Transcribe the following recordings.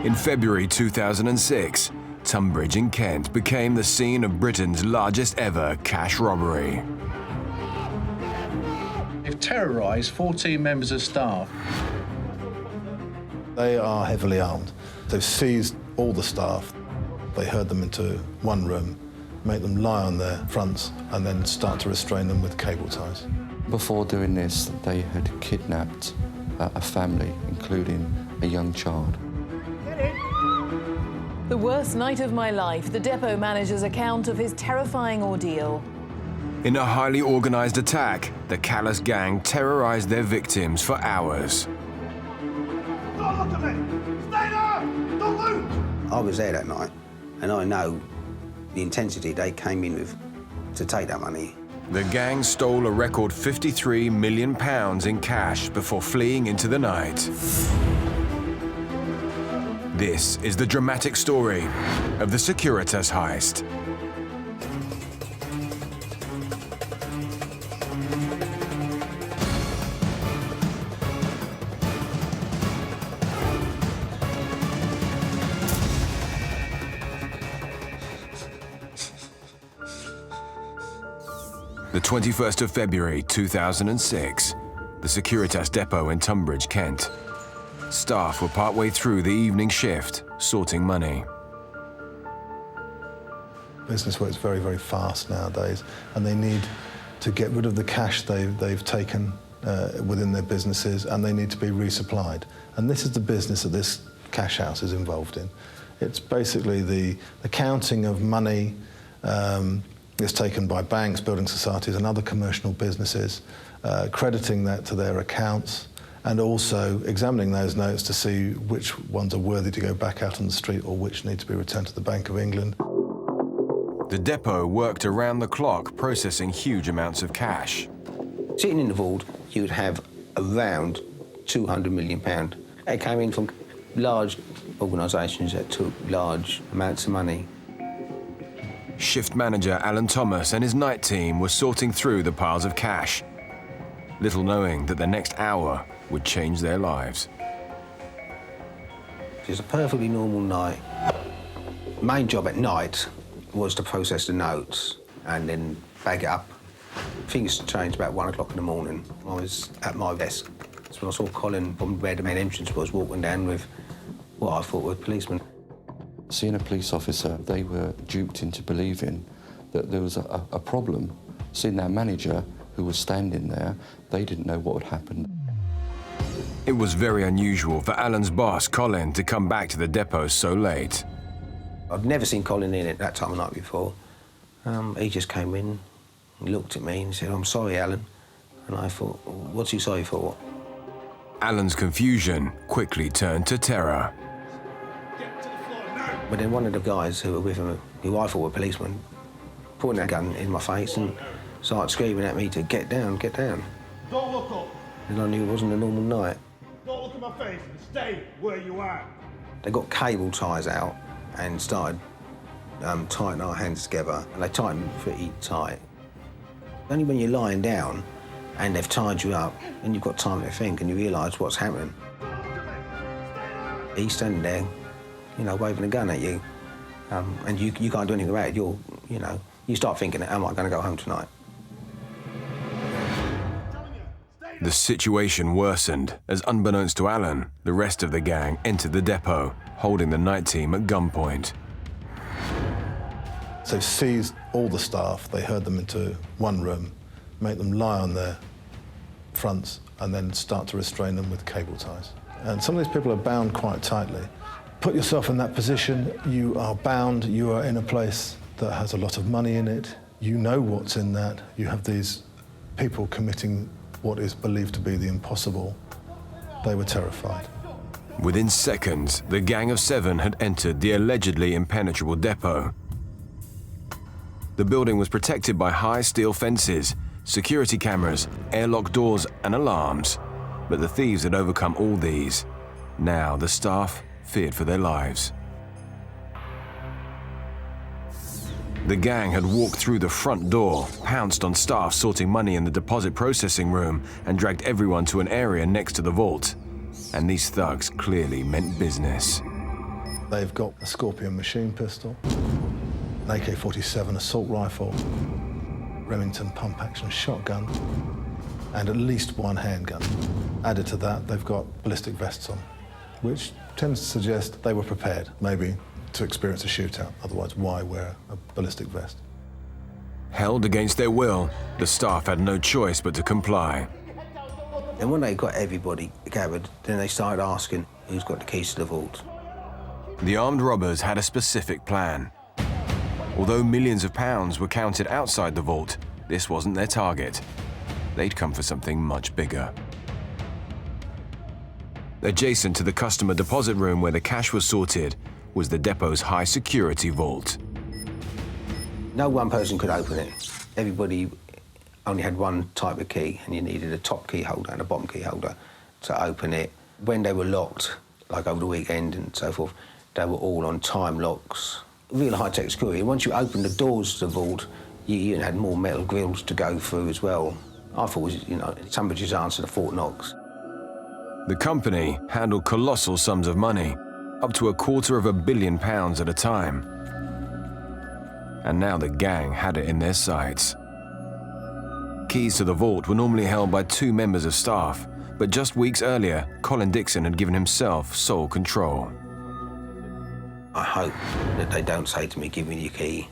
In February 2006, Tunbridge in Kent became the scene of Britain's largest ever cash robbery. They've terrorised 14 members of staff. They are heavily armed. They've seized all the staff. They herd them into one room, make them lie on their fronts, and then start to restrain them with cable ties. Before doing this, they had kidnapped a family, including a young child. The worst night of my life, the depot manager's account of his terrifying ordeal. In a highly organised attack, the callous gang terrorised their victims for hours. Don't look at me! Stay there! Don't loot! I was there that night, and I know the intensity they came in with to take that money. The gang stole a record £53 million in cash before fleeing into the night. This is the dramatic story of the Securitas Heist. The 21st of February 2006, the Securitas Depot in Tunbridge, Kent. Staff were partway through the evening shift, sorting money. Business works very, very fast nowadays, and they need to get rid of the cash they've taken within their businesses, and they need to be resupplied. And this is the business that this cash house is involved in. It's basically the counting of money is taken by banks, building societies and other commercial businesses, crediting that to their accounts, and also examining those notes to see which ones are worthy to go back out on the street or which need to be returned to the Bank of England. The depot worked around the clock, processing huge amounts of cash. Sitting in the vault, you would have around £200 million. It came in from large organisations that took large amounts of money. Shift manager Alan Thomas and his night team were sorting through the piles of cash, little knowing that the next hour would change their lives. It was a perfectly normal night. Main job at night was to process the notes and then bag it up. Things changed about 1 o'clock in the morning. I was at my desk. That's when I saw Colin from where the main entrance was walking down with what I thought were policemen. Seeing a police officer, they were duped into believing that there was a problem. Seeing their manager, who was standing there, they didn't know what had happened. It was very unusual for Alan's boss, Colin, to come back to the depot so late. I'd never seen Colin in at that time of night before. He just came in, he looked at me and said, "I'm sorry, Alan." And I thought, what's he sorry for? Alan's confusion quickly turned to terror. But then one of the guys who were with him, who I thought were policemen, pointed a gun in my face and started screaming at me to get down, get down. Don't look up. And I knew it wasn't a normal night. Don't look at my face and stay where you are. They got cable ties out and started tightening our hands together, and they tightened pretty tight. Only when you're lying down and they've tied you up and you've got time to think and you realise what's happening. He's standing there, you know, waving a gun at you, and you can't do anything about it. You start thinking, am I going to go home tonight? The situation worsened as, unbeknownst to Alan, the rest of the gang entered the depot, holding the night team at gunpoint. So they've seized all the staff, they herd them into one room, make them lie on their fronts, and then start to restrain them with cable ties. And some of these people are bound quite tightly. Put yourself in that position, you are bound, you are in a place that has a lot of money in it, you know what's in that, you have these people committing what is believed to be the impossible. They were terrified. Within seconds, the gang of 7 had entered the allegedly impenetrable depot. The building was protected by high steel fences, security cameras, airlock doors and alarms. But the thieves had overcome all these. Now the staff feared for their lives. The gang had walked through the front door, pounced on staff sorting money in the deposit processing room, and dragged everyone to an area next to the vault. And these thugs clearly meant business. They've got a Scorpion machine pistol, an AK-47 assault rifle, Remington pump-action shotgun, and at least one handgun. Added to that, they've got ballistic vests on, which tends to suggest they were prepared, maybe to experience a shootout. Otherwise, why wear a ballistic vest? Held against their will, the staff had no choice but to comply. And when they got everybody gathered, then they started asking who's got the keys to the vault. The armed robbers had a specific plan. Although millions of pounds were counted outside the vault, this wasn't their target. They'd come for something much bigger. Adjacent to the customer deposit room where the cash was sorted was the depot's high-security vault. No one person could open it. Everybody only had one type of key, and you needed a top key holder and a bottom key holder to open it. When they were locked, like over the weekend and so forth, they were all on time locks. Real high-tech security. Once you opened the doors to the vault, you had more metal grills to go through as well. I thought it was, somebody just answered the Fort Knox. The company handled colossal sums of money, up to £250 million at a time. And now the gang had it in their sights. Keys to the vault were normally held by 2 members of staff, but just weeks earlier, Colin Dixon had given himself sole control. I hope that they don't say to me, give me your key,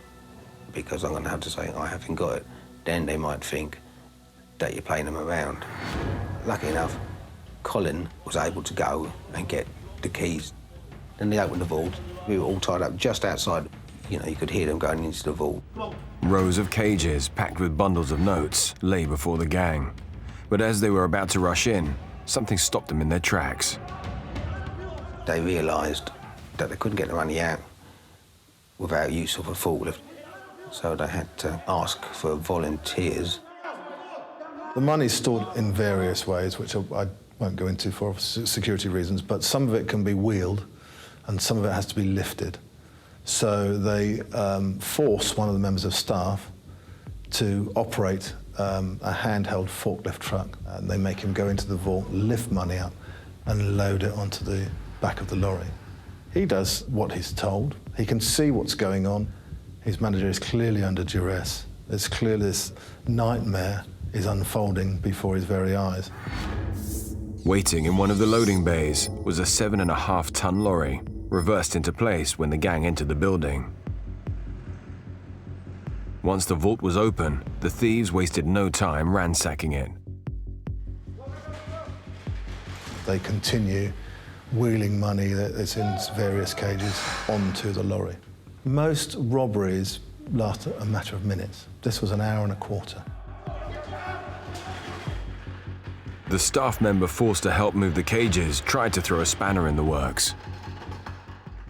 because I'm going to have to say I haven't got it. Then they might think that you're playing them around. Lucky enough, Colin was able to go and get the keys. Then they opened the vault. We were all tied up just outside. You could hear them going into the vault. Rows of cages packed with bundles of notes lay before the gang. But as they were about to rush in, something stopped them in their tracks. They realised that they couldn't get the money out without use of a forklift. So they had to ask for volunteers. The money's stored in various ways, which I won't go into for security reasons, but some of it can be wheeled and some of it has to be lifted. So they force one of the members of staff to operate a handheld forklift truck. And they make him go into the vault, lift money up and load it onto the back of the lorry. He does what he's told. He can see what's going on. His manager is clearly under duress. It's clear this nightmare is unfolding before his very eyes. Waiting in one of the loading bays was a 7.5-ton lorry, reversed into place when the gang entered the building. Once the vault was open, the thieves wasted no time ransacking it. They continue wheeling money that's in various cages onto the lorry. Most robberies last a matter of minutes. This was an hour and a quarter. The staff member forced to help move the cages tried to throw a spanner in the works.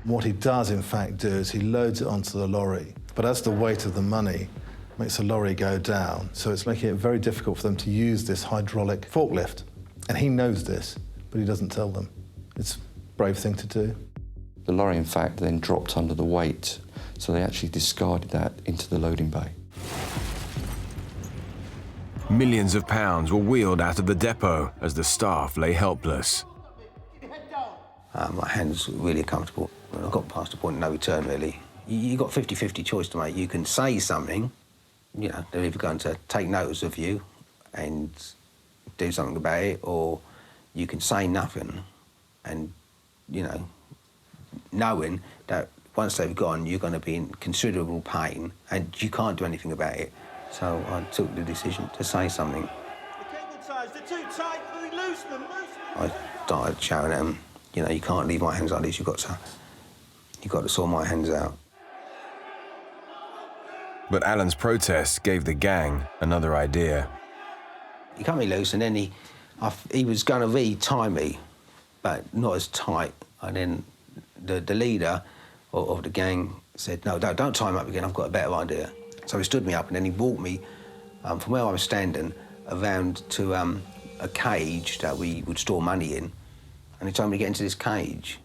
What he does, in fact, do is he loads it onto the lorry, but as the weight of the money makes the lorry go down, so it's making it very difficult for them to use this hydraulic forklift. And he knows this, but he doesn't tell them. It's a brave thing to do. The lorry, in fact, then dropped under the weight, so they actually discarded that into the loading bay. Millions of pounds were wheeled out of the depot as the staff lay helpless. My hands were really uncomfortable. I got past the point of no return, really. You got 50-50 choice to make. You can say something, they're either going to take notice of you and do something about it, or you can say nothing and, knowing that once they've gone, you're going to be in considerable pain and you can't do anything about it. So I took the decision to say something. The cable ties, they're too tight. Loosen them. I started shouting at them, you can't leave my hands like this. You've got to sort my hands out. But Alan's protest gave the gang another idea. He cut me loose, and then he was going to re-tie me, but not as tight. And then the leader of the gang said, no, don't tie him up again, I've got a better idea. So he stood me up, and then he walked me from where I was standing around to a cage that we would store money in, and he told me to get into this cage.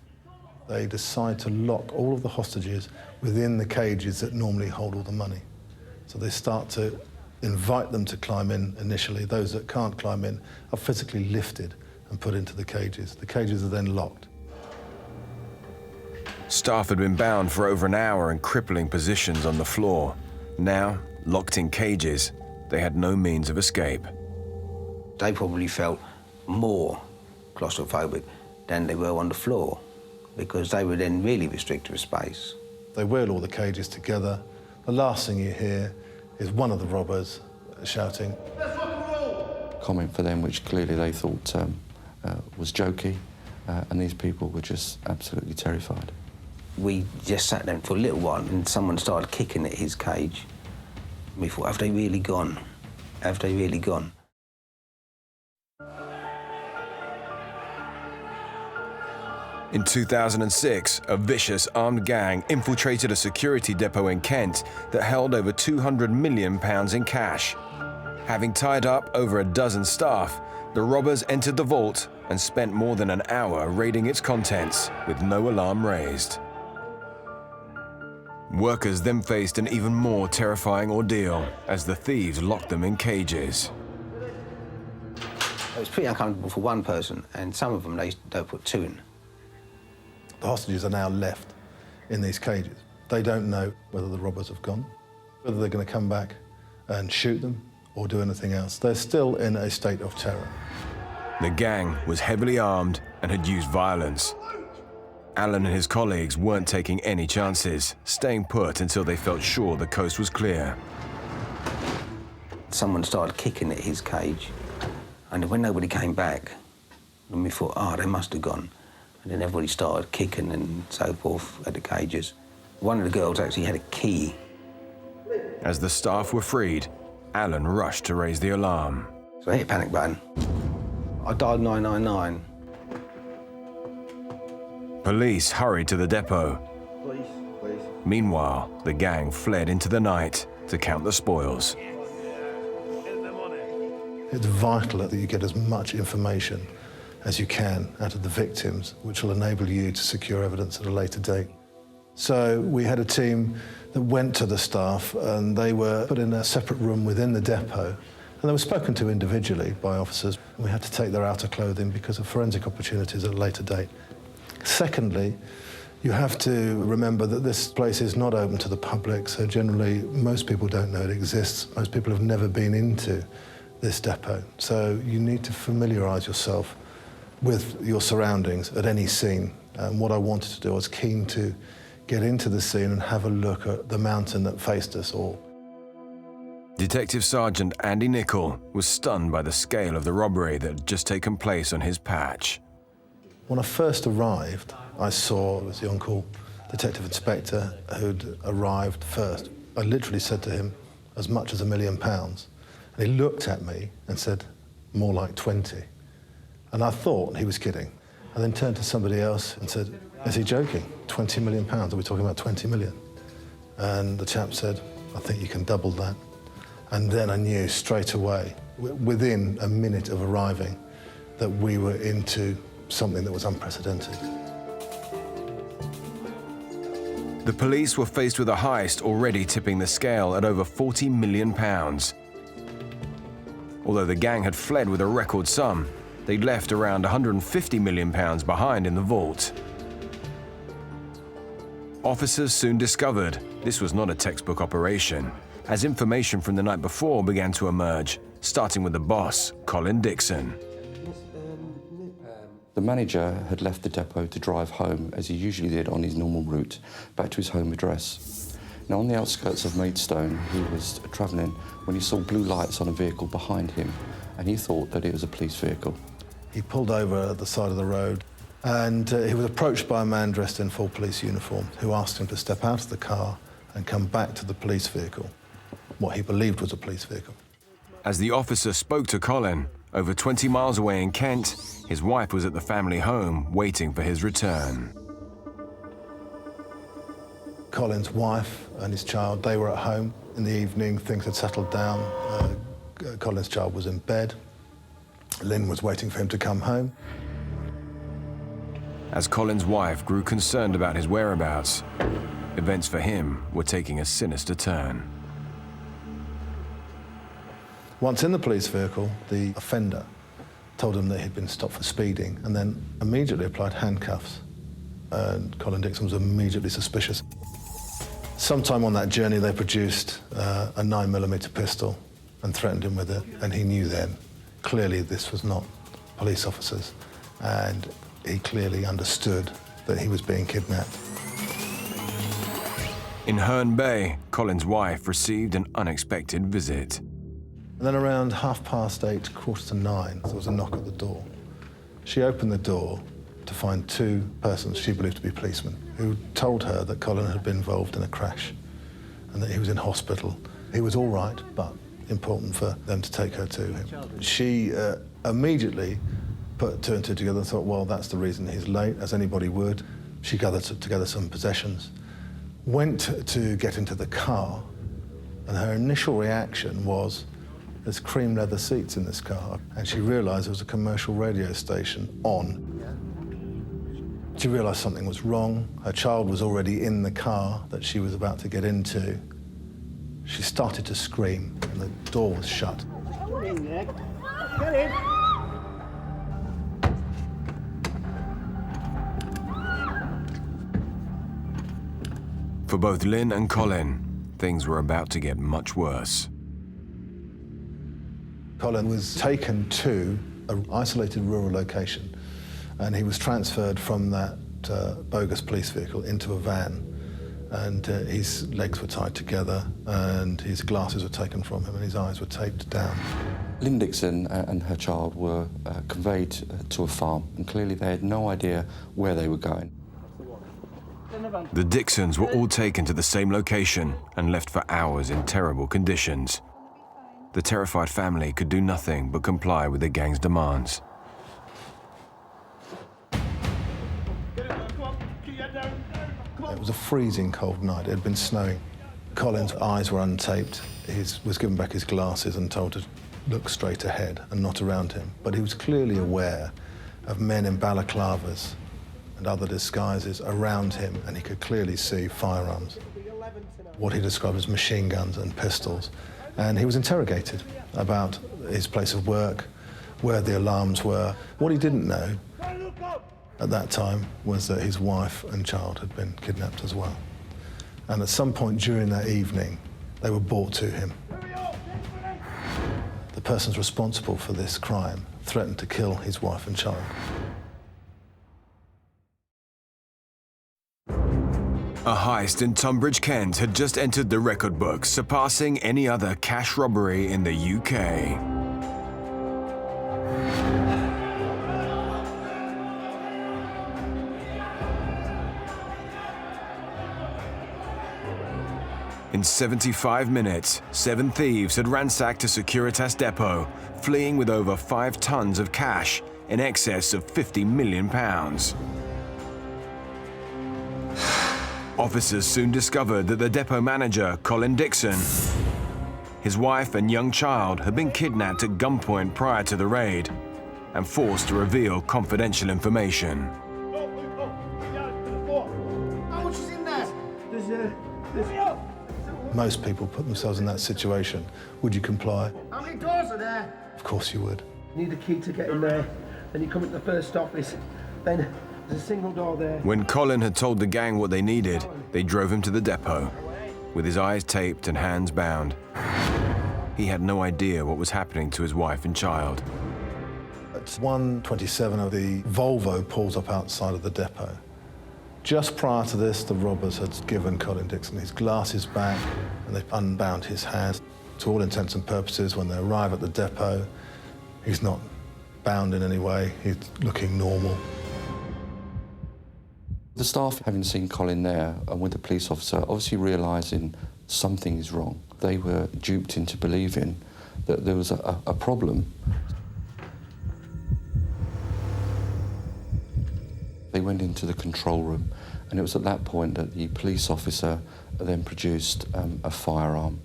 They decide to lock all of the hostages within the cages that normally hold all the money. So they start to invite them to climb in initially. Those that can't climb in are physically lifted and put into the cages. The cages are then locked. Staff had been bound for over an hour in crippling positions on the floor. Now, locked in cages, they had no means of escape. They probably felt more claustrophobic than they were on the floor, because they were then really restricted with space. They wheel all the cages together. The last thing you hear is one of the robbers shouting, Let's rock and roll! Comment for them, which clearly they thought was jokey, and these people were just absolutely terrified. We just sat there for a little while and someone started kicking at his cage. We thought, have they really gone? Have they really gone? In 2006, a vicious armed gang infiltrated a security depot in Kent that held over £200 million in cash. Having tied up over a dozen staff, the robbers entered the vault and spent more than an hour raiding its contents with no alarm raised. Workers then faced an even more terrifying ordeal as the thieves locked them in cages. It was pretty uncomfortable for one person, and some of them they put two in. the hostages are now left in these cages. They don't know whether the robbers have gone, whether they're going to come back and shoot them or do anything else. They're still in a state of terror. The gang was heavily armed and had used violence. Alan and his colleagues weren't taking any chances, staying put until they felt sure the coast was clear. Someone started kicking at his cage, and when nobody came back, then we thought, oh, they must have gone. And then everybody started kicking and so forth at the cages. One of the girls actually had a key. As the staff were freed, Alan rushed to raise the alarm. So I hit a panic button. I dialed 999. Police hurried to the depot. Please, please. Meanwhile, the gang fled into the night to count the spoils. Get them on it. It's vital that you get as much information as you can out of the victims, which will enable you to secure evidence at a later date. So we had a team that went to the staff, and they were put in a separate room within the depot, and they were spoken to individually by officers. We had to take their outer clothing because of forensic opportunities at a later date. Secondly, you have to remember that this place is not open to the public, so generally most people don't know it exists. Most people have never been into this depot. So you need to familiarise yourself with your surroundings at any scene. And what I wanted to do, I was keen to get into the scene and have a look at the mountain that faced us all. Detective Sergeant Andy Nichol was stunned by the scale of the robbery that had just taken place on his patch. When I first arrived, I saw it was the on-call detective inspector who'd arrived first. I literally said to him, as much as £1 million. And he looked at me and said, more like 20. And I thought he was kidding. I then turned to somebody else and said, is he joking? £20 million? Are we talking about 20 million? And the chap said, I think you can double that. And then I knew straight away, within a minute of arriving, that we were into something that was unprecedented. The police were faced with a heist already tipping the scale at over £40 million. Although the gang had fled with a record sum, they'd left around £150 million behind in the vault. Officers soon discovered this was not a textbook operation, as information from the night before began to emerge, starting with the boss, Colin Dixon. The manager had left the depot to drive home, as he usually did on his normal route, back to his home address. Now, on the outskirts of Maidstone, he was travelling when he saw blue lights on a vehicle behind him, and he thought that it was a police vehicle. He pulled over at the side of the road, and he was approached by a man dressed in full police uniform who asked him to step out of the car and come back to the police vehicle, what he believed was a police vehicle. As the officer spoke to Colin, over 20 miles away in Kent, his wife was at the family home waiting for his return. Colin's wife and his child, they were at home. In the evening, things had settled down. Colin's child was in bed. Lynn was waiting for him to come home. As Colin's wife grew concerned about his whereabouts, events for him were taking a sinister turn. Once in the police vehicle, the offender told him that he'd been stopped for speeding and then immediately applied handcuffs and Colin Dixon was immediately suspicious. Sometime on that journey, they produced a 9mm pistol and threatened him with it, and he knew then, clearly this was not police officers, and he clearly understood that he was being kidnapped. In Herne Bay, Colin's wife received an unexpected visit. And then around 8:30, 8:45, there was a knock at the door. She opened the door to find two persons she believed to be policemen who told her that Colin had been involved in a crash and that he was in hospital. He was all right, but important for them to take her to him. She immediately put two and two together and thought, well, that's the reason he's late, as anybody would. She gathered together some possessions, went to get into the car, and her initial reaction was, there's cream leather seats in this car, and she realised there was a commercial radio station on. She realised something was wrong. Her child was already in the car that she was about to get into. She started to scream, and the door was shut. Get in, Nick. Get in. For both Lynn and Colin, things were about to get much worse. Colin was taken to an isolated rural location, and he was transferred from that bogus police vehicle into a van, and his legs were tied together, and his glasses were taken from him, and his eyes were taped down. Lynn Dixon and her child were conveyed to a farm, and clearly they had no idea where they were going. The Dixons were all taken to the same location and left for hours in terrible conditions. The terrified family could do nothing but comply with the gang's demands. It was a freezing cold night. It had been snowing. Colin's eyes were untaped. He was given back his glasses and told to look straight ahead and not around him. But he was clearly aware of men in balaclavas and other disguises around him, and he could clearly see firearms, what he described as machine guns and pistols. And he was interrogated about his place of work, where the alarms were. What he didn't know at that time was that his wife and child had been kidnapped as well. And at some point during that evening, they were brought to him. The persons responsible for this crime threatened to kill his wife and child. A heist in Tunbridge, Kent had just entered the record books, surpassing any other cash robbery in the UK. In 75 minutes, 7 thieves had ransacked a Securitas Depot, fleeing with over 5 tons of cash in excess of £50 million. Officers soon discovered that the depot manager, Colin Dixon, his wife and young child had been kidnapped at gunpoint prior to the raid and forced to reveal confidential information. How much is in there? Most people put themselves in that situation. Would you comply? How many doors are there? Of course you would. You need a key to get in there. Then you come into the first office. Then there's a single door there. When Colin had told the gang what they needed, they drove him to the depot. With his eyes taped and hands bound, he had no idea what was happening to his wife and child. At 1:27, the Volvo pulls up outside of the depot. Just prior to this, the robbers had given Colin Dixon his glasses back, and they unbound his hands. To all intents and purposes, when they arrive at the depot, he's not bound in any way. He's looking normal. The staff, having seen Colin there and with the police officer, obviously realising something is wrong. They were duped into believing that there was a problem. They went into the control room, and it was at that point that the police officer then produced a firearm.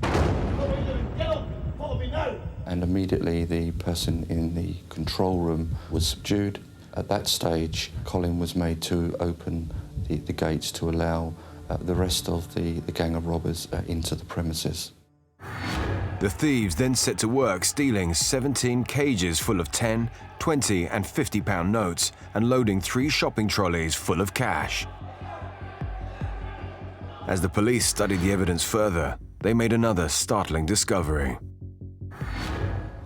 Get up! Follow me now! And immediately the person in the control room was subdued. At that stage, Colin was made to open the gates to allow the rest of the gang of robbers into the premises. The thieves then set to work stealing 17 cages full of 10, 20 and 50-pound notes and loading 3 shopping trolleys full of cash. As the police studied the evidence further, they made another startling discovery.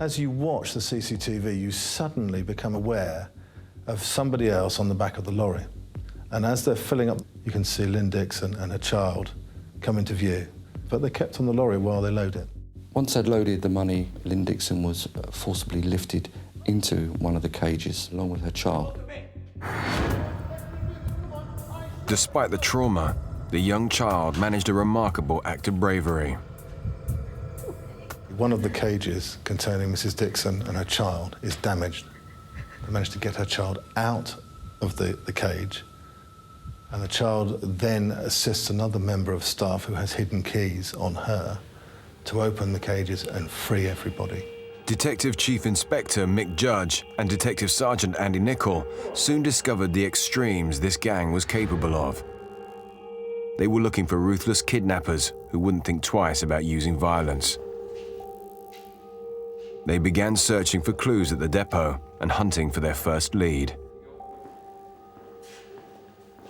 As you watch the CCTV, you suddenly become aware of somebody else on the back of the lorry. And as they're filling up, you can see Lynn Dixon and her child come into view, but they kept on the lorry while they load it. Once they'd loaded the money, Lynn Dixon was forcibly lifted into one of the cages along with her child. Despite the trauma, the young child managed a remarkable act of bravery. One of the cages containing Mrs. Dixon and her child is damaged. They managed to get her child out of the cage, and the child then assists another member of staff who has hidden keys on her to open the cages and free everybody. Detective Chief Inspector Mick Judge and Detective Sergeant Andy Nichol soon discovered the extremes this gang was capable of. They were looking for ruthless kidnappers who wouldn't think twice about using violence. They began searching for clues at the depot and hunting for their first lead.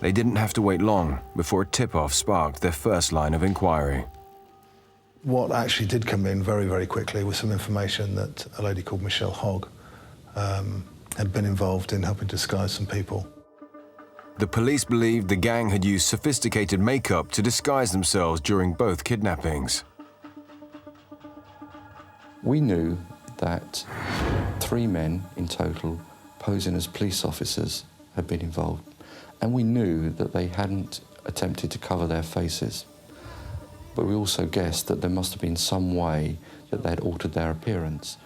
They didn't have to wait long before a tip-off sparked their first line of inquiry. What actually did come in very, very quickly was some information that a lady called Michelle Hogg had been involved in helping disguise some people. The police believed the gang had used sophisticated makeup to disguise themselves during both kidnappings. We knew that 3 men in total, posing as police officers, had been involved, and we knew that they hadn't attempted to cover their faces. But we also guessed that there must have been some way that they had altered their appearance.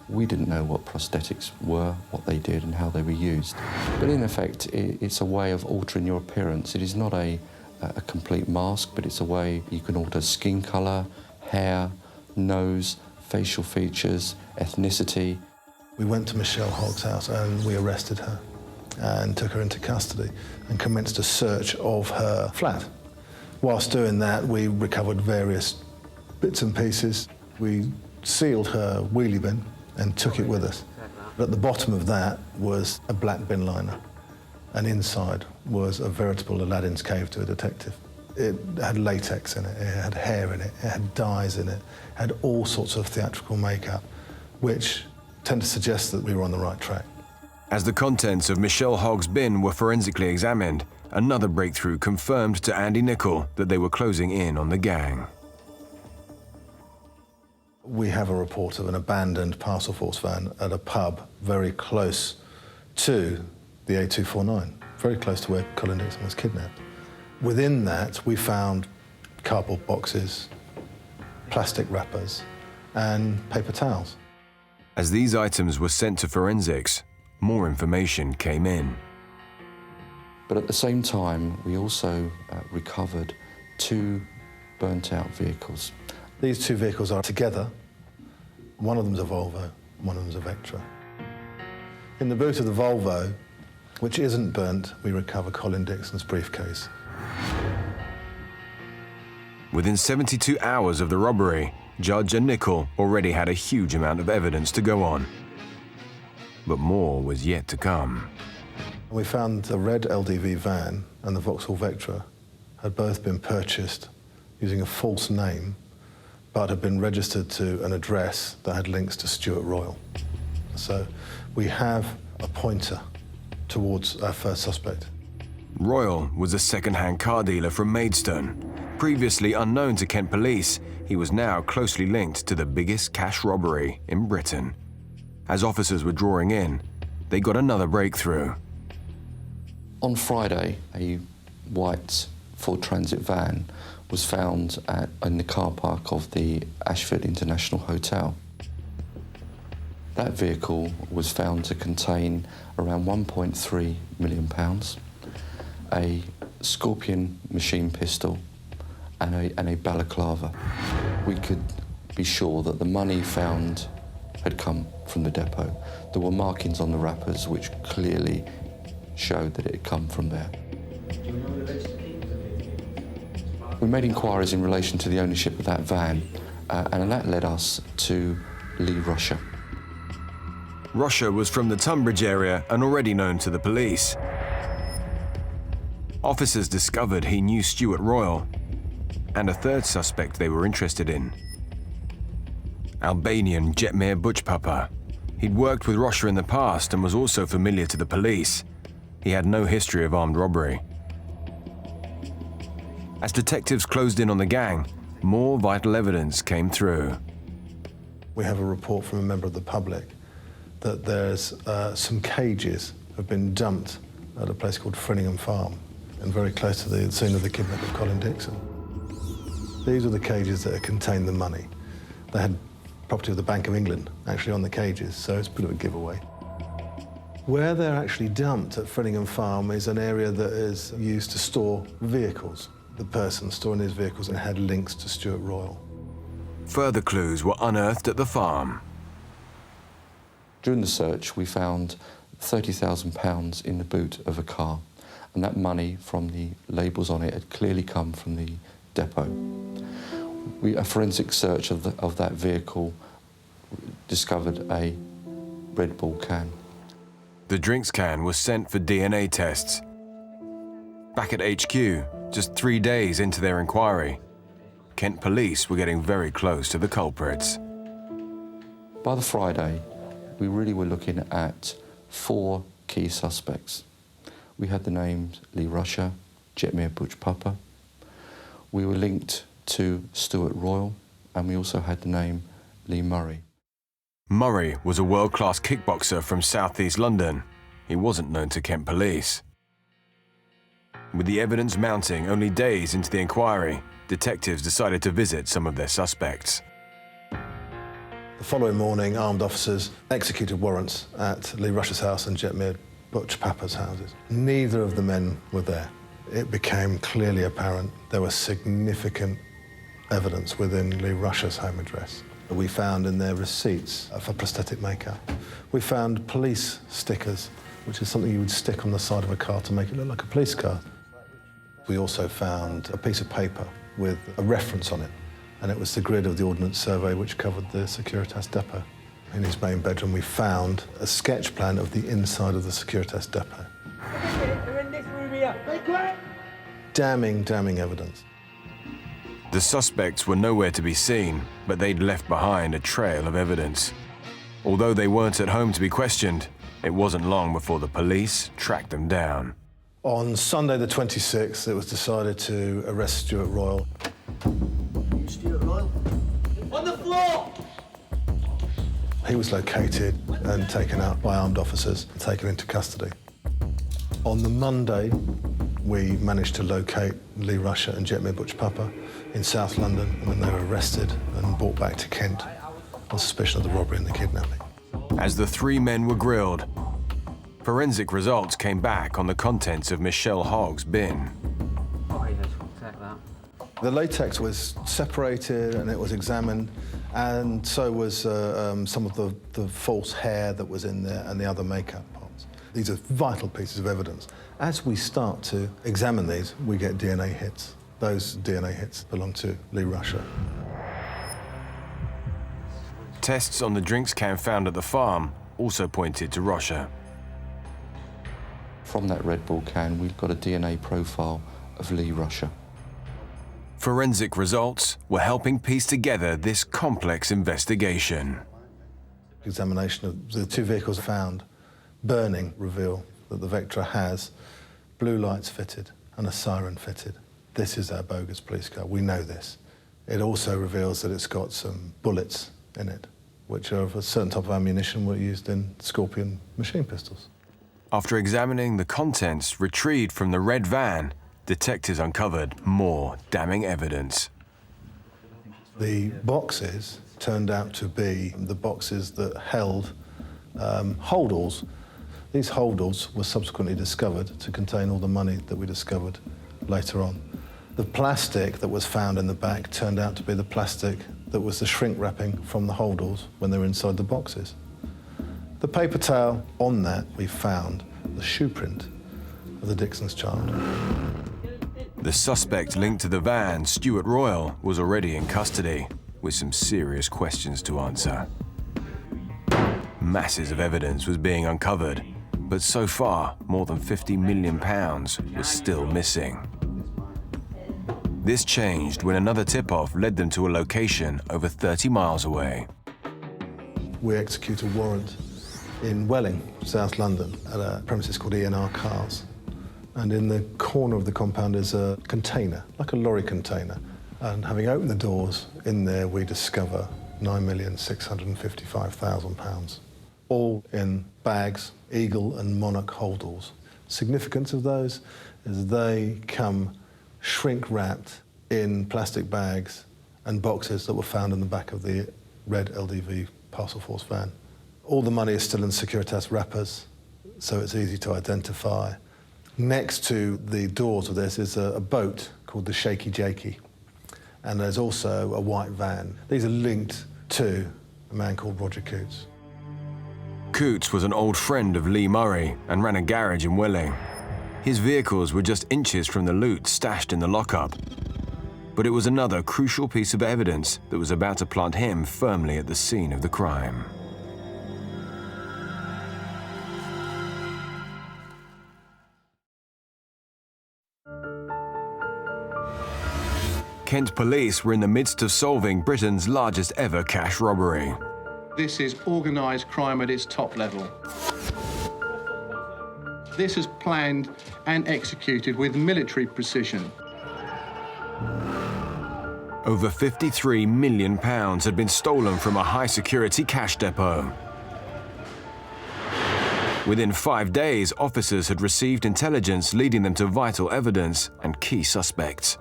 We didn't know what prosthetics were, what they did and how they were used. But in effect, it's a way of altering your appearance. It is not a complete mask, but it's a way you can alter skin colour, hair, nose, facial features, ethnicity. We went to Michelle Hogg's house and we arrested her and took her into custody and commenced a search of her flat. Whilst doing that, we recovered various bits and pieces. We sealed her wheelie bin and took it with us. At the bottom of that was a black bin liner, and inside was a veritable Aladdin's cave to a detective. It had latex in it, it had hair in it, it had dyes in it, it had all sorts of theatrical makeup, which tend to suggest that we were on the right track. As the contents of Michelle Hogg's bin were forensically examined, another breakthrough confirmed to Andy Nichol that they were closing in on the gang. We have a report of an abandoned parcel force van at a pub very close to the A249, very close to where Colin Dixon was kidnapped. Within that, we found cardboard boxes, plastic wrappers, and paper towels. As these items were sent to forensics, more information came in. But at the same time, we also recovered 2 burnt-out vehicles. These 2 vehicles are together. One of them's a Volvo, one of them's a Vectra. In the boot of the Volvo, which isn't burnt, we recover Colin Dixon's briefcase. Within 72 hours of the robbery, Judge and Nichol already had a huge amount of evidence to go on. But more was yet to come. We found the red LDV van and the Vauxhall Vectra had both been purchased using a false name, but had been registered to an address that had links to Stuart Royal. So we have a pointer towards our first suspect. Royal was a second-hand car dealer from Maidstone. Previously unknown to Kent police, he was now closely linked to the biggest cash robbery in Britain. As officers were drawing in, they got another breakthrough. On Friday, a white Ford Transit van was found in the car park of the Ashford International Hotel. That vehicle was found to contain around £1.3 million, a Scorpion machine pistol and a balaclava. We could be sure that the money found had come from the depot. There were markings on the wrappers which clearly showed that it had come from there. We made inquiries in relation to the ownership of that van, and that led us to Lee Rusher. Rusher was from the Tunbridge area and already known to the police. Officers discovered he knew Stuart Royal and a third suspect they were interested in. Albanian Jetmir Butchpapa. He'd worked with Rusher in the past and was also familiar to the police. He had no history of armed robbery. As detectives closed in on the gang, more vital evidence came through. We have a report from a member of the public that there's some cages have been dumped at a place called Frinningham Farm, and very close to the scene of the kidnapping of Colin Dixon. These are the cages that contained the money. They had property of the Bank of England actually on the cages, so it's a bit of a giveaway. Where they're actually dumped at Frinningham Farm is an area that is used to store vehicles. The person storing these vehicles and had links to Stuart Royal. Further clues were unearthed at the farm. During the search, we found £30,000 in the boot of a car, and that money from the labels on it had clearly come from the depot. A forensic search of that vehicle discovered a Red Bull can. The drinks can was sent for DNA tests. Back at HQ, just 3 days into their inquiry, Kent police were getting very close to the culprits. By the Friday, we really were looking at 4 key suspects. We had the names Lee Rusher, Jetmir Butchpapa. We were linked to Stuart Royal, and we also had the name Lee Murray. Murray was a world-class kickboxer from southeast London. He wasn't known to Kent police. With the evidence mounting only days into the inquiry, detectives decided to visit some of their suspects. The following morning, armed officers executed warrants at Lee Rusher's house and Jetmir Butchpapa's houses. Neither of the men were there. It became clearly apparent there was significant evidence within Lee Rusher's home address. We found in their receipts for prosthetic makeup. We found police stickers, which is something you would stick on the side of a car to make it look like a police car. We also found a piece of paper with a reference on it, and it was the grid of the Ordnance Survey which covered the Securitas Depot. In his main bedroom, we found a sketch plan of the inside of the Securitas Depot. They're in this room here. Be quiet! Damning evidence. The suspects were nowhere to be seen, but they'd left behind a trail of evidence. Although they weren't at home to be questioned, it wasn't long before the police tracked them down. On Sunday the 26th, it was decided to arrest Stuart Royal. Stuart Royal. On the floor! He was located and taken out by armed officers and taken into custody. On the Monday, we managed to locate Lee Rusher and Jetmir Butchpapa in South London, and when they were arrested and brought back to Kent on suspicion of the robbery and the kidnapping. As the 3 men were grilled, forensic results came back on the contents of Michelle Hogg's bin. The latex was separated and it was examined, and so was some of the false hair that was in there and the other makeup parts. These are vital pieces of evidence. As we start to examine these, we get DNA hits. Those DNA hits belong to Lee Rusher. Tests on the drinks can found at the farm also pointed to Rusher. From that Red Bull can, we've got a DNA profile of Lee Rusher. Forensic results were helping piece together this complex investigation. Examination of the 2 vehicles found burning reveal that the Vectra has blue lights fitted and a siren fitted. This is our bogus police car. We know this. It also reveals that it's got some bullets in it, which are of a certain type of ammunition were used in Scorpion machine pistols. After examining the contents retrieved from the red van, detectives uncovered more damning evidence. The boxes turned out to be the boxes that held holdalls. These holdalls were subsequently discovered to contain all the money that we discovered later on. The plastic that was found in the back turned out to be the plastic that was the shrink wrapping from the holdalls when they were inside the boxes. The paper towel, on that we found the shoe print of the Dixon's child. The suspect linked to the van, Stuart Royal, was already in custody. with some serious questions to answer. Masses of evidence was being uncovered, but so far, more than £50 million was still missing. This changed when another tip-off led them to a location over 30 miles away. We execute a warrant in Welling, South London, at a premises called ENR Cars. And in the corner of the compound is a container, like a lorry container. And having opened the doors, in there we discover £9,655,000, all in bags, Eagle and Monarch holdalls. Significance of those is they come shrink-wrapped in plastic bags and boxes that were found in the back of the red LDV parcel force van. All the money is still in Securitas wrappers, so it's easy to identify. Next to the doors of this is a boat called the Shaky Jakey, and there's also a white van. These are linked to a man called Roger Coutts. Coutts was an old friend of Lee Murray and ran a garage in Welling. His vehicles were just inches from the loot stashed in the lockup. But it was another crucial piece of evidence that was about to plant him firmly at the scene of the crime. Kent police were in the midst of solving Britain's largest ever cash robbery. This is organised crime at its top level. This is planned and executed with military precision. Over £53 million had been stolen from a high-security cash depot. Within 5 days, officers had received intelligence leading them to vital evidence and key suspects.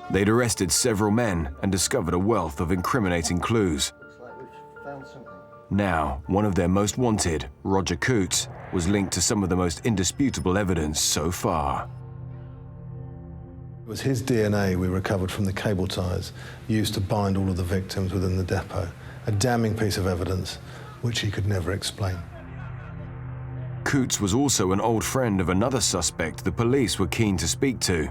They'd arrested several men and discovered a wealth of incriminating clues. Now, one of their most wanted, Roger Coutts, was linked to some of the most indisputable evidence so far. It was his DNA we recovered from the cable ties used to bind all of the victims within the depot, a damning piece of evidence which he could never explain. Coutts was also an old friend of another suspect the police were keen to speak to,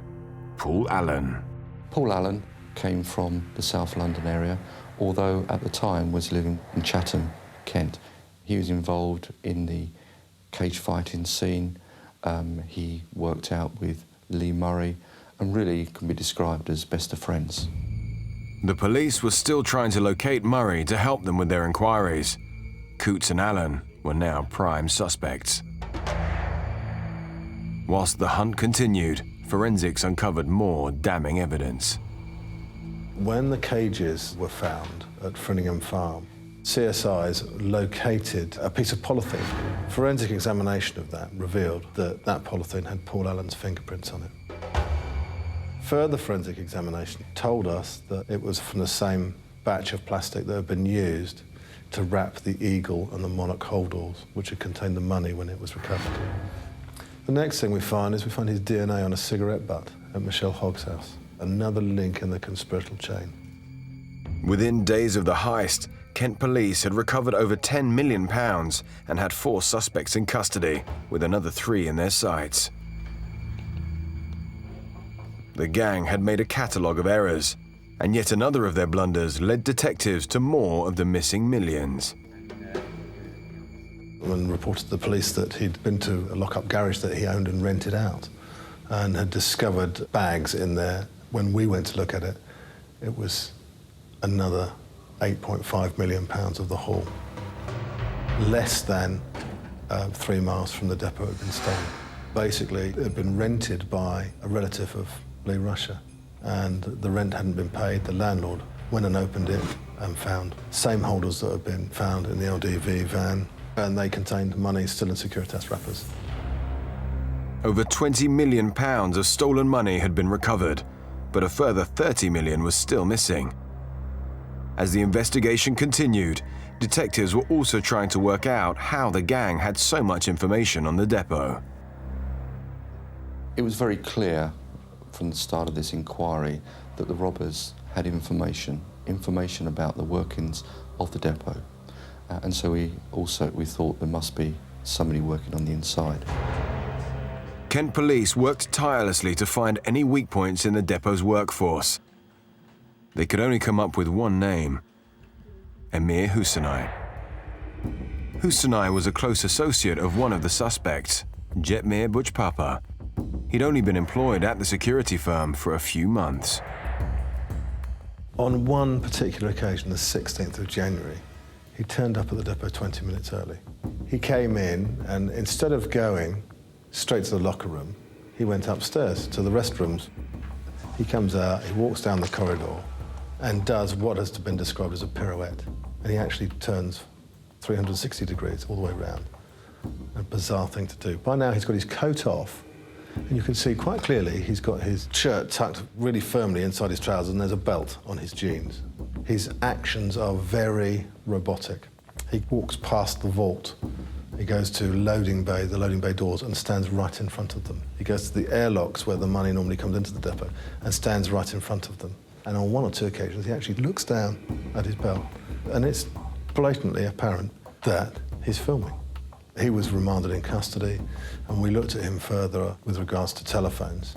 Paul Allen. Paul Allen came from the South London area, although at the time was living in Chatham, Kent. He was involved in the cage fighting scene. He worked out with Lee Murray and really can be described as best of friends. The police were still trying to locate Murray to help them with their inquiries. Coutts and Allen were now prime suspects. Whilst the hunt continued, forensics uncovered more damning evidence. When the cages were found at Frinningham Farm, CSIs located a piece of polythene. Forensic examination of that revealed that that polythene had Paul Allen's fingerprints on it. Further forensic examination told us that it was from the same batch of plastic that had been used to wrap the Eagle and the Monarch holdalls, which had contained the money when it was recovered. The next thing we find is we find his DNA on a cigarette butt at Michelle Hogg's house, another link in the conspiratorial chain. Within days of the heist, Kent police had recovered over £10 million and had 4 suspects in custody, with another 3 in their sights. The gang had made a catalogue of errors, and yet another of their blunders led detectives to more of the missing millions. And reported to the police that he'd been to a lock-up garage that he owned and rented out and had discovered bags in there. When we went to look at it, it was another £8.5 million of the haul, less than 3 miles from the depot had been stolen. Basically, it had been rented by a relative of Lee Rusher, and the rent hadn't been paid. The landlord went and opened it and found same holders that had been found in the LDV van, and they contained money still in Securitas wrappers. Over £20 million of stolen money had been recovered, but a further £30 million was still missing. As the investigation continued, detectives were also trying to work out how the gang had so much information on the depot. It was very clear from the start of this inquiry that the robbers had information about the workings of the depot. And so we thought there must be somebody working on the inside. Kent police worked tirelessly to find any weak points in the depot's workforce. They could only come up with one name: Emir Husseini. Husseini was a close associate of one of the suspects, Jetmir Butchpapa. He'd only been employed at the security firm for a few months. On one particular occasion, the 16th of January, he turned up at the depot 20 minutes early. He came in, and instead of going straight to the locker room, he went upstairs to the restrooms. He comes out, he walks down the corridor, and does what has been described as a pirouette. And he actually turns 360 degrees all the way around. A bizarre thing to do. By now, he's got his coat off, and you can see quite clearly he's got his shirt tucked really firmly inside his trousers, and there's a belt on his jeans. His actions are very robotic. He walks past the vault. He goes to the loading bay doors, and stands right in front of them. He goes to the airlocks where the money normally comes into the depot and stands right in front of them. And on one or two occasions, he actually looks down at his belt, and it's blatantly apparent that he's filming. He was remanded in custody, and we looked at him further with regards to telephones,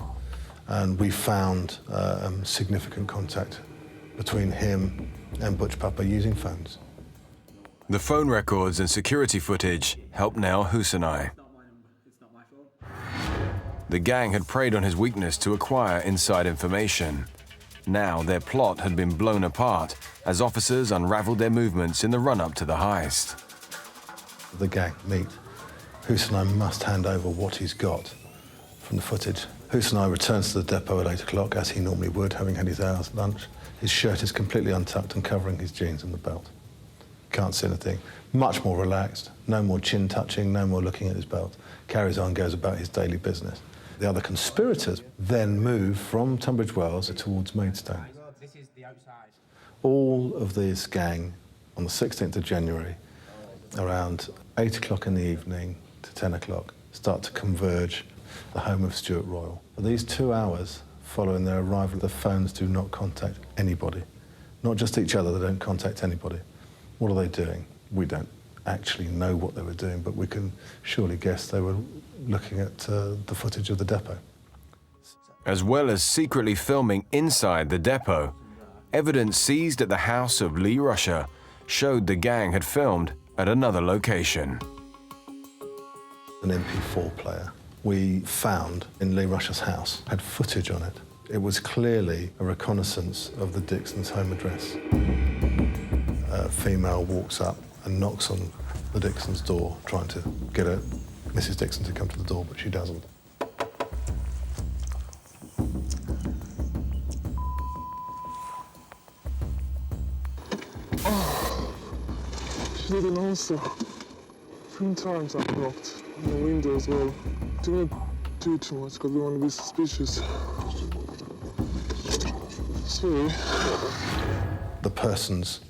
and we found significant contact between him and Butchpapa using phones. The phone records and security footage helped nail Husseini. The gang had preyed on his weakness to acquire inside information. Now their plot had been blown apart as officers unraveled their movements in the run-up to the heist. The gang meet. Husseini must hand over what he's got from the footage. Husseini returns to the depot at 8 o'clock, as he normally would, having had his hour's lunch. His shirt is completely untucked and covering his jeans and the belt. Can't see anything. Much more relaxed, no more chin touching, no more looking at his belt. Carries on, goes about his daily business. The other conspirators then move from Tunbridge Wells towards Maidstone. All of this gang, on the 16th of January, around 8 o'clock in the evening to 10 o'clock, start to converge the home of Stuart Royal. For these 2 hours following their arrival, the phones do not contact anybody. Not just each other, they don't contact anybody. What are they doing? We don't actually know what they were doing, but we can surely guess they were looking at the footage of the depot. As well as secretly filming inside the depot, evidence seized at the house of Lee Rusher showed the gang had filmed at another location. An MP4 player we found in Lee Rusher's house had footage on it. It was clearly a reconnaissance of the Dixons' home address. A female walks up and knocks on the Dixons' door, trying to get Mrs. Dixon to come to the door, but she doesn't. She didn't answer. 3 times I knocked on the window as well. Didn't do too much because we want to be suspicious. Sorry. The persons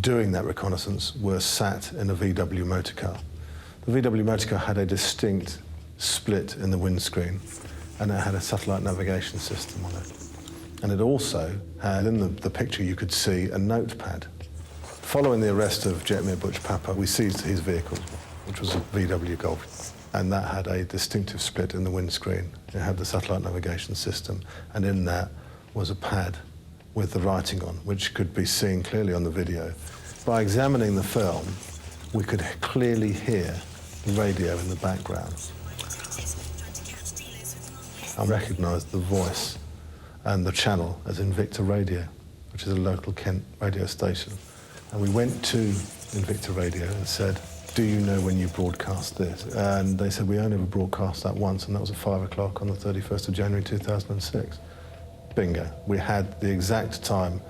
doing that reconnaissance were sat in a VW motor car. The VW motor car had a distinct split in the windscreen, and it had a satellite navigation system on it. And it also had, in the picture you could see, a notepad. Following the arrest of Jetmir Butchpapa, we seized his vehicle, which was a VW Golf, and that had a distinctive split in the windscreen. It had the satellite navigation system, and in that was a pad with the writing on, which could be seen clearly on the video. By examining the film, we could clearly hear the radio in the background. I recognised the voice and the channel as Invicta Radio, which is a local Kent radio station. And we went to Invicta Radio and said, "Do you know when you broadcast this?" And they said, "We only ever broadcast that once, and that was at 5 o'clock on the 31st of January 2006. Bingo. We had the exact time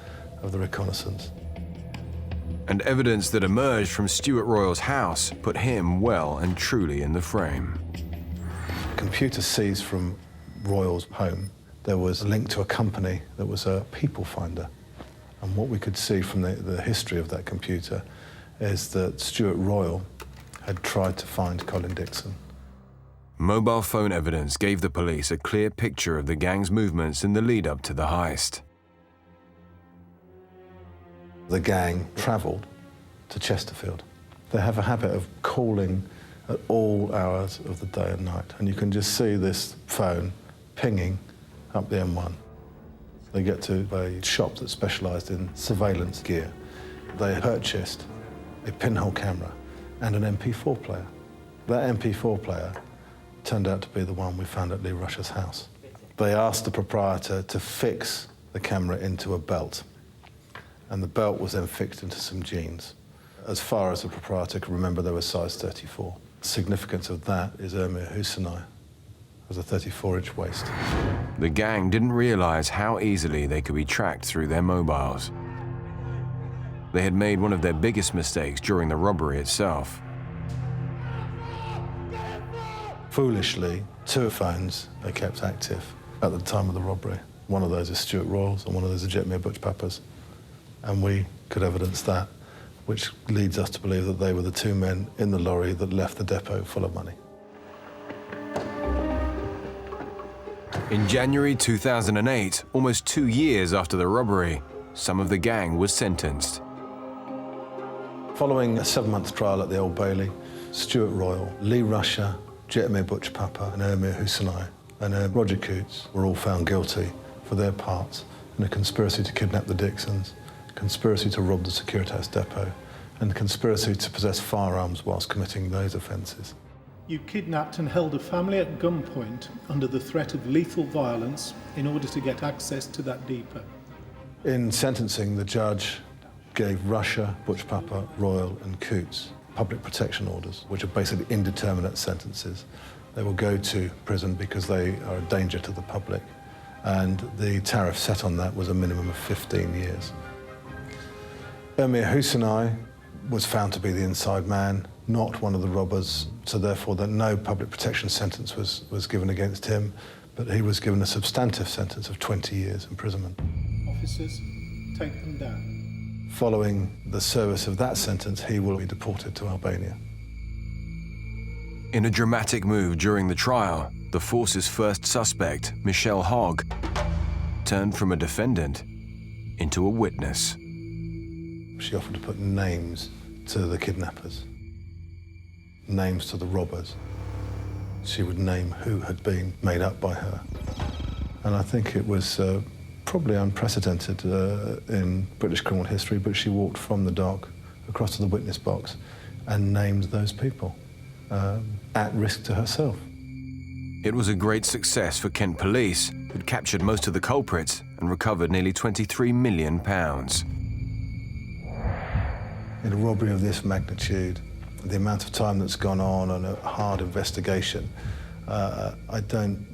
of the reconnaissance. And evidence that emerged from Stuart Royal's house put him well and truly in the frame. Computer seized from Royal's home, there was a link to a company that was a people finder. And what we could see from the history of that computer is that Stuart Royal had tried to find Colin Dixon. Mobile phone evidence gave the police a clear picture of the gang's movements in the lead-up to the heist. The gang travelled to Chesterfield. They have a habit of calling at all hours of the day and night, and you can just see this phone pinging up the M1. They get to a shop that specialised in surveillance gear. They purchased a pinhole camera and an MP4 player. That MP4 player turned out to be the one we found at Lee Rush's house. They asked the proprietor to fix the camera into a belt, and the belt was then fixed into some jeans. As far as the proprietor could remember, they were size 34. The significance of that is Emir Husseini was a 34-inch waist. The gang didn't realize how easily they could be tracked through their mobiles. They had made one of their biggest mistakes during the robbery itself. Foolishly, 2 phones they kept active at the time of the robbery. One of those is Stuart Royal's and one of those is Jetmir Butchpapa's. And we could evidence that, which leads us to believe that they were the 2 men in the lorry that left the depot full of money. In January 2008, almost 2 years after the robbery, some of the gang was sentenced. Following a 7-month trial at the Old Bailey, Stuart Royal, Lee Rusher, Jetmir Butchpapa and Emir Husseini and Roger Coots were all found guilty for their parts in a conspiracy to kidnap the Dixons, conspiracy to rob the Securitas Depot, and conspiracy to possess firearms whilst committing those offences. You kidnapped and held a family at gunpoint under the threat of lethal violence in order to get access to that depot. In sentencing, the judge gave Rusher, Butchpapa, Royal and Coots public protection orders, which are basically indeterminate sentences. They will go to prison because they are a danger to the public, and the tariff set on that was a minimum of 15 years. Emir Husseini was found to be the inside man, not one of the robbers, so therefore that no public protection sentence was given against him, but he was given a substantive sentence of 20 years imprisonment. Officers, take them down. Following the service of that sentence, he will be deported to Albania. In a dramatic move during the trial, the force's first suspect, Michelle Hogg, turned from a defendant into a witness. She offered to put names to the kidnappers, names to the robbers. She would name who had been made up by her. And I think it was probably unprecedented in British criminal history, but she walked from the dock across to the witness box and named those people at risk to herself. It was a great success for Kent police, who'd captured most of the culprits and recovered nearly £23 million. In a robbery of this magnitude, the amount of time that's gone on and a hard investigation, I don't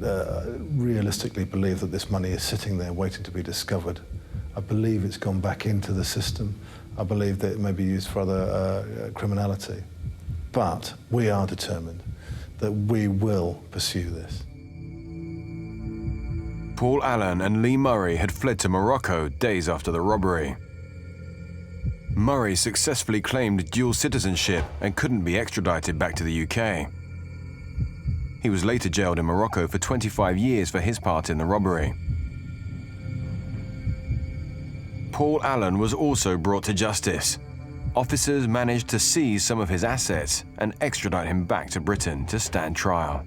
realistically believe that this money is sitting there waiting to be discovered. I believe it's gone back into the system. I believe that it may be used for other criminality. But we are determined that we will pursue this. Paul Allen and Lee Murray had fled to Morocco days after the robbery. Murray successfully claimed dual citizenship and couldn't be extradited back to the UK. He was later jailed in Morocco for 25 years for his part in the robbery. Paul Allen was also brought to justice. Officers managed to seize some of his assets and extradite him back to Britain to stand trial.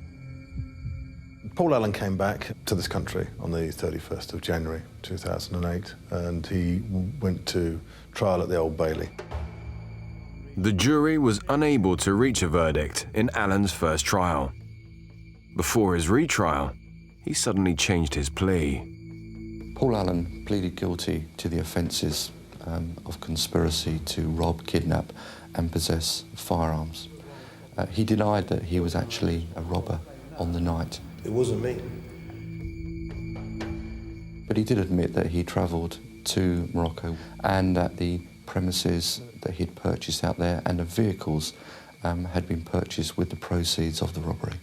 Paul Allen came back to this country on the 31st of January 2008, and he went to trial at the Old Bailey. The jury was unable to reach a verdict in Allen's first trial. Before his retrial, he suddenly changed his plea. Paul Allen pleaded guilty to the offences of conspiracy to rob, kidnap and possess firearms. He denied that he was actually a robber on the night. It wasn't me. But he did admit that he travelled to Morocco and that the premises that he'd purchased out there and the vehicles had been purchased with the proceeds of the robbery.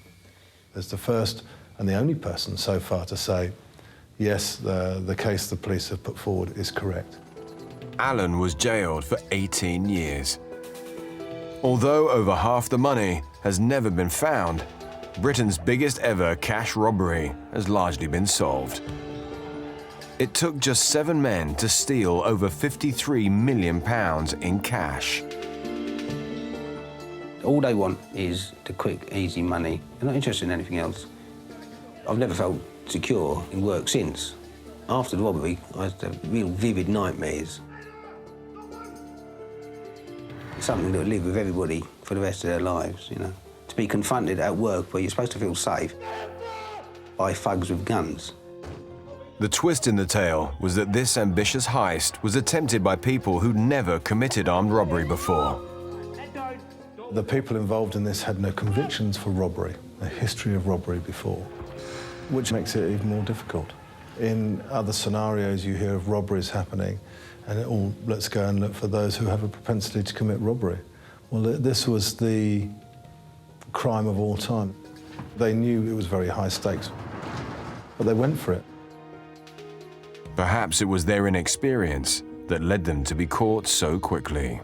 As the first and the only person so far to say, yes, the case the police have put forward is correct. Allen was jailed for 18 years. Although over half the money has never been found, Britain's biggest ever cash robbery has largely been solved. It took just 7 men to steal over £53 million in cash. All they want is the quick, easy money. They're not interested in anything else. I've never felt secure in work since. After the robbery, I had real vivid nightmares. Something that would live with everybody for the rest of their lives, you know. To be confronted at work where you're supposed to feel safe by thugs with guns. The twist in the tale was that this ambitious heist was attempted by people who'd never committed armed robbery before. The people involved in this had no convictions for robbery, a history of robbery before, which makes it even more difficult. In other scenarios, you hear of robberies happening, and let's go and look for those who have a propensity to commit robbery. Well, this was the crime of all time. They knew it was very high stakes, but they went for it. Perhaps it was their inexperience that led them to be caught so quickly.